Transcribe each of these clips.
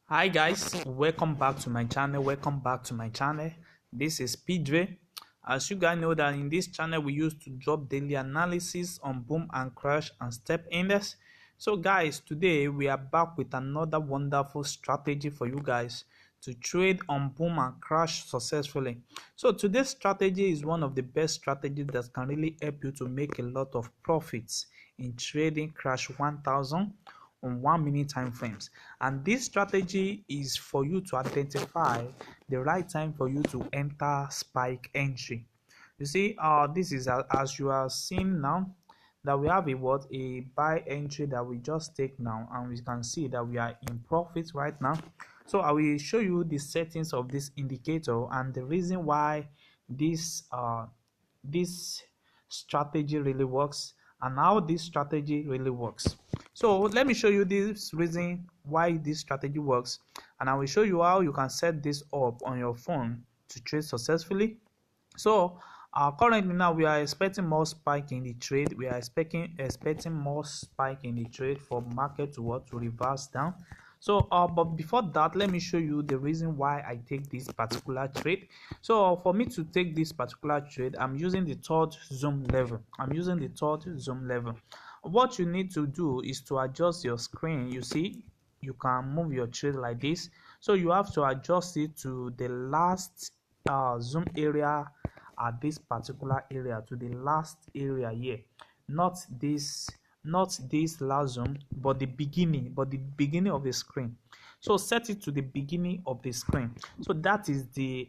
Hi guys, welcome back to my channel. This is Pidre. As you guys know that in this channel we used to drop daily analysis on boom and crash and step index. So guys, today we are back with another wonderful strategy for you guys to trade on boom and crash successfully. So today's strategy is one of the best strategies that can really help you to make a lot of profits in trading crash 1000 on 1 minute time frames, and this strategy is for you to identify the right time for you to enter spike entry. You see, this is as you are seeing now that we have a buy entry that we just take now, and we can see that we are in profit right now. So I will show you the settings of this indicator and the reason why this strategy really works and how this strategy really works. So let me show you this reason why this strategy works, and I will show you how you can set this up on your phone to trade successfully. So currently now we are expecting more spike in the trade. We are expecting more spike in the trade for market to reverse down. So but before that, let me show you the reason why I take this particular trade. So for me to take this particular trade, I'm using the third zoom level. What you need to do is to adjust your screen. You see, you can move your trade like this. So you have to adjust it to the last zoom area at this particular area, to the last area here, not this last zoom, but the beginning of the screen. So set it to the beginning of the screen. So that is the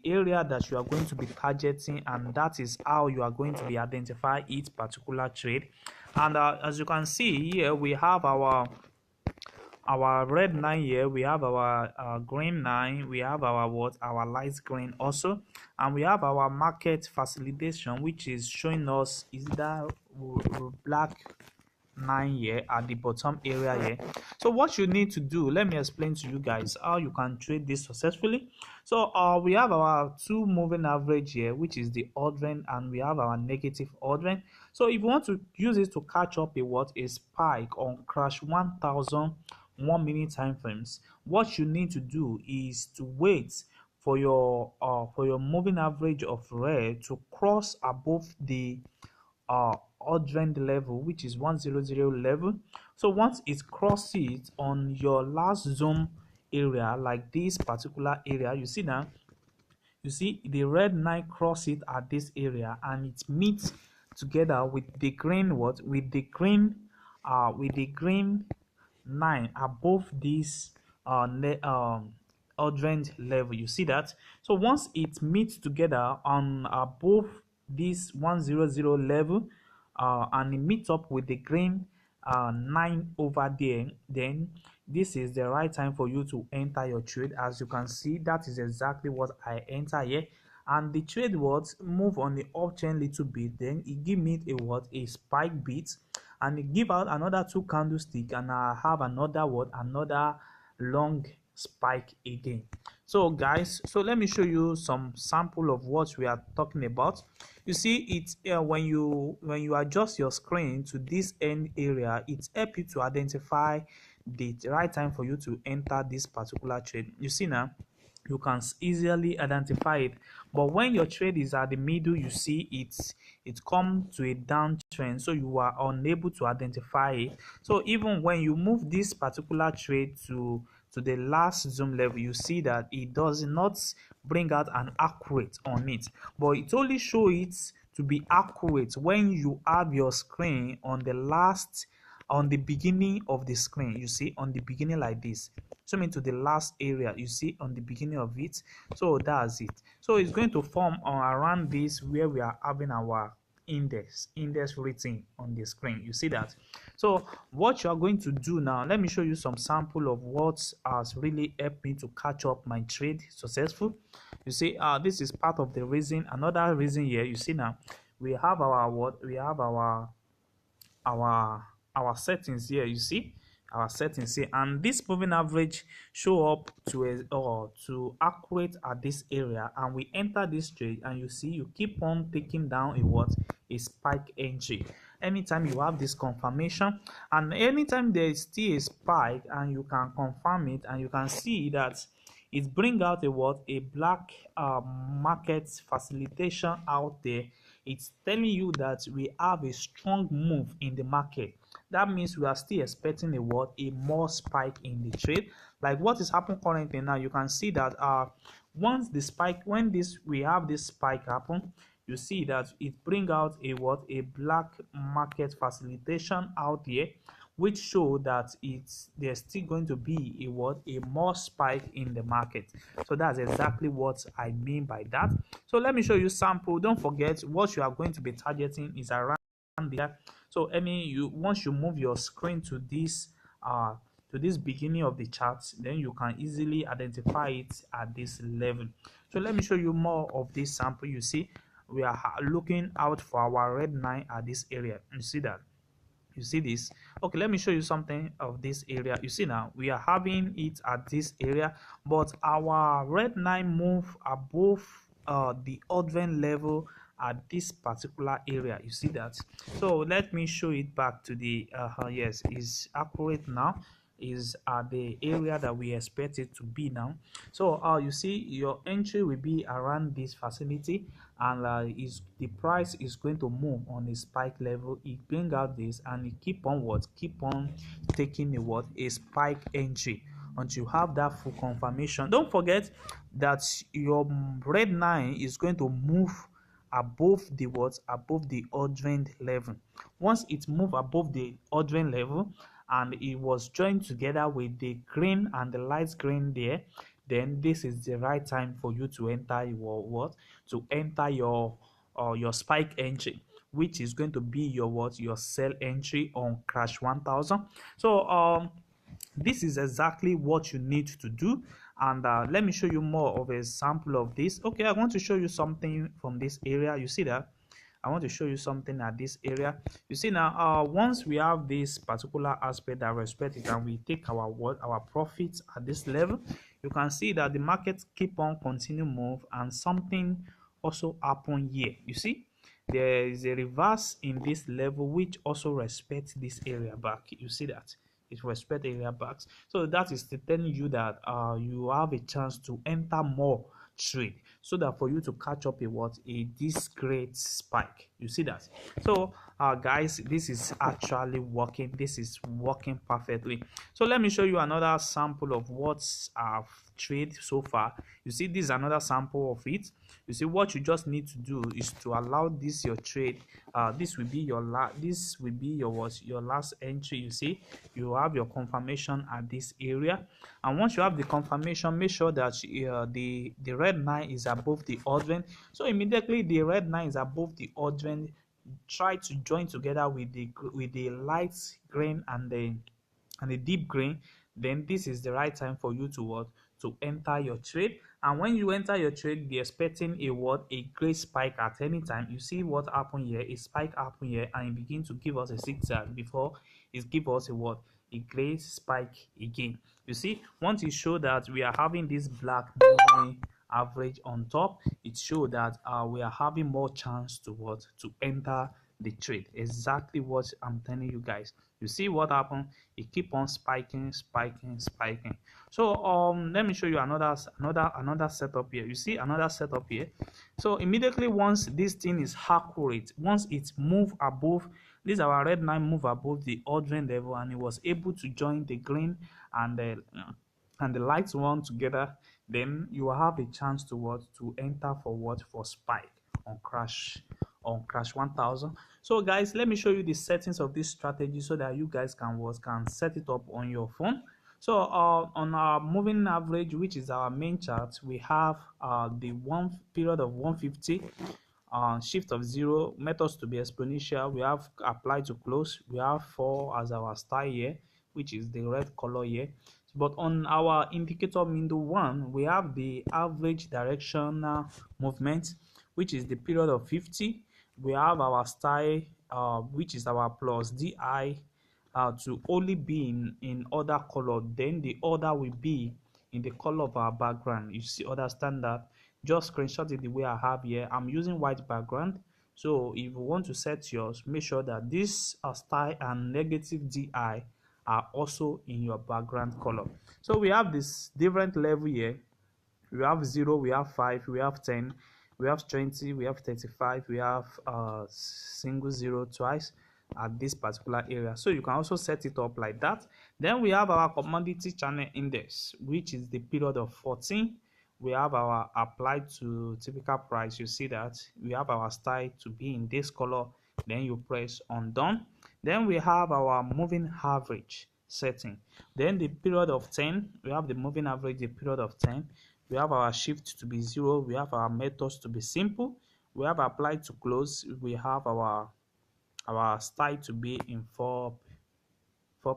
area that you are going to be targeting, and that is how you are going to be identify each particular trade. And as you can see here, we have our red line here, we have our green line, we have our light green also, and we have our market facilitation, which is showing us is that black line here at the bottom area here. So what you need to do, let me explain to you guys how you can trade this successfully. So we have our two moving average here, which is the odd trend, and we have our negative odd trend. So if you want to use it to catch up a spike on crash 1000 1 minute time frames, what you need to do is to wait for your moving average of red to cross above the odd trend level, which is 100 level. So once it crosses on your last zoom area, like this particular area, you see now, you see the red line cross it at this area, and it meets together with the green with the green 9 above this urgent level. You see that? So once it meets together on above this 100 level, and it meets up with the green 9 over there, then this is the right time for you to enter your trade. As you can see, that is exactly what I enter here, and the trade move on the uptrend little bit, then it give me a spike bit, and it give out another two candlestick, and I have another long spike again. So guys, so let me show you some sample of what we are talking about. You see, it's when you adjust your screen to this end area, it helps you to identify the right time for you to enter this particular trade. You see now, you can easily identify it, but when your trade is at the middle, you see it come to a downtrend, so you are unable to identify it. So even when you move this particular trade to the last zoom level, you see that it does not bring out an accurate on it, but it only show it to be accurate when you have your screen on the beginning of the screen. You see, on the beginning like this, zoom into the last area, you see on the beginning of it. So that's it. So it's going to form around this where we are having our index written on the screen. You see that? So what you are going to do now, let me show you some sample of what has really helped me to catch up my trade successful. You see, this is part of the reason. Another reason here, you see now, we have our settings here. You see our settings here, and this moving average show up to accurate at this area, and we enter this trade, and you see you keep on taking down a spike entry. anytime you have this confirmation, and anytime there is still a spike and you can confirm it and you can see that it bring out a what, a black market facilitation out there. It's telling you that we have a strong move in the market. That means we are still expecting a what, a more spike in the trade. Like what is happening currently now, you can see that once the spike, when this we have this spike happen, you see that it bring out a what, a black market facilitation out here, which show that there's still going to be a what, a more spike in the market. So that's exactly what I mean by that. So let me show you sample. Don't forget, what you are going to be targeting is around there. So once you move your screen to this beginning of the chart, then you can easily identify it at this level. So let me show you more of this sample. You see, we are looking out for our red line at this area. You see that? You see this? Okay, let me show you something of this area. You see now we are having it at this area, but our red line move above the order level at this particular area. You see that? So let me show it back to the yes, is accurate now, is at the area that we expect it to be now. So you see your entry will be around this facility, and is the price is going to move on a spike level. It bring out this and it keep on what, keep on taking a what, a spike entry until you have that full confirmation. Don't forget that your red line is going to move above the what, above the ordering level. Once it move above the ordering level and it was joined together with the green and the light green there, then this is the right time for you to enter your what, to enter your spike entry, which is going to be your what, your sell entry on crash 1000. So this is exactly what you need to do, and let me show you more of a sample of this. Okay, I want to show you something from this area. You see that I want to show you something at this area. You see now, once we have this particular aspect that respect it and we take our profits at this level, you can see that the market keep on continue move, and something also happen here. You see there is a reverse in this level which also respects this area back. You see that it respect area backs. So that is telling you that you have a chance to enter more trade, so that for you to catch up a what, a this great spike. You see that? So guys, this is actually working. This is working perfectly. So let me show you another sample of what's I've trade so far. You see, this is another sample of it. You see, what you just need to do is to allow this your trade. This will be your your last entry. You see, you have your confirmation at this area, and once you have the confirmation, make sure that the red line is above the ordering. So immediately the red line is above the ordering, try to join together with the light green and the deep green. Then this is the right time for you to what, to enter your trade. And when you enter your trade, be expecting a what, a great spike at any time. You see what happened here, a spike happened here, and it begin to give us a zigzag before it give us a what, a great spike again. You see, once it show that we are having this black moving average on top, it show that we are having more chance to what, to enter the trade. Exactly what I'm telling you guys. You see what happened, it keep on spiking. So let me show you another setup here. You see another setup here. So immediately once this thing is accurate, once it's move above this, our red line move above the ordering level, and it was able to join the green and the light one together, then you will have a chance to what, to enter for what, for spike on crash 1000. So guys, let me show you the settings of this strategy so that you guys can set it up on your phone. So on our moving average, which is our main chart, we have the one period of 150, shift of 0, methods to be exponential, we have apply to close, we have 4 as our style here, which is the red color here. But on our indicator window 1, we have the average directional movement, which is the period of 50. We have our style, which is our plus di, to only be in other color, then the order will be in the color of our background. You see, understand that? Just screenshot it the way I have here. I'm using white background, So if you want to set yours, make sure that this style and negative DI are also in your background color. So we have this different level here. We have 0, we have 5, we have 10, we have 20, we have 35, we have single zero twice at this particular area. So you can also set it up like that. Then we have our commodity channel index, which is the period of 14. We have our applied to typical price. You see that we have our style to be in this color. Then you press on done. Then we have our moving average setting. Then the period of 10, we have the moving average, the period of 10. We have our shift to be 0. We have our methods to be simple. We have applied to close. We have our style to be in for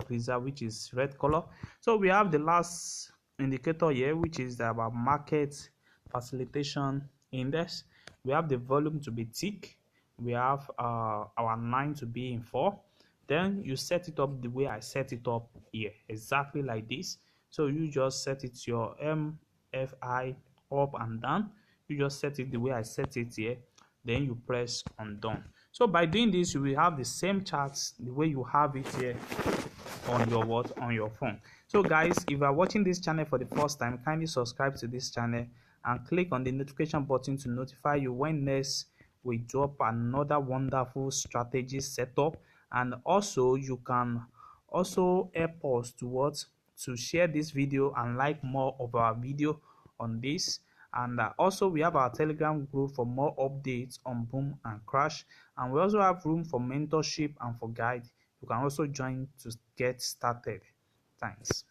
preserve, which is red color. So we have the last indicator here, which is our market facilitation index. We have the volume to be tick. We have our 9 to be in 4. Then you set it up the way I set it up here, exactly like this. So you just set it your MFI up and down. You just set it the way I set it here. Then you press on done. So by doing this, you will have the same charts the way you have it here on your on your phone. So guys, if you are watching this channel for the first time, kindly subscribe to this channel and click on the notification button to notify you when next we drop another wonderful strategy setup. And also you can also help us to share this video and like more of our video on this. And also we have our Telegram group for more updates on boom and crash, and we also have room for mentorship and for guide. You can also join to get started. Thanks.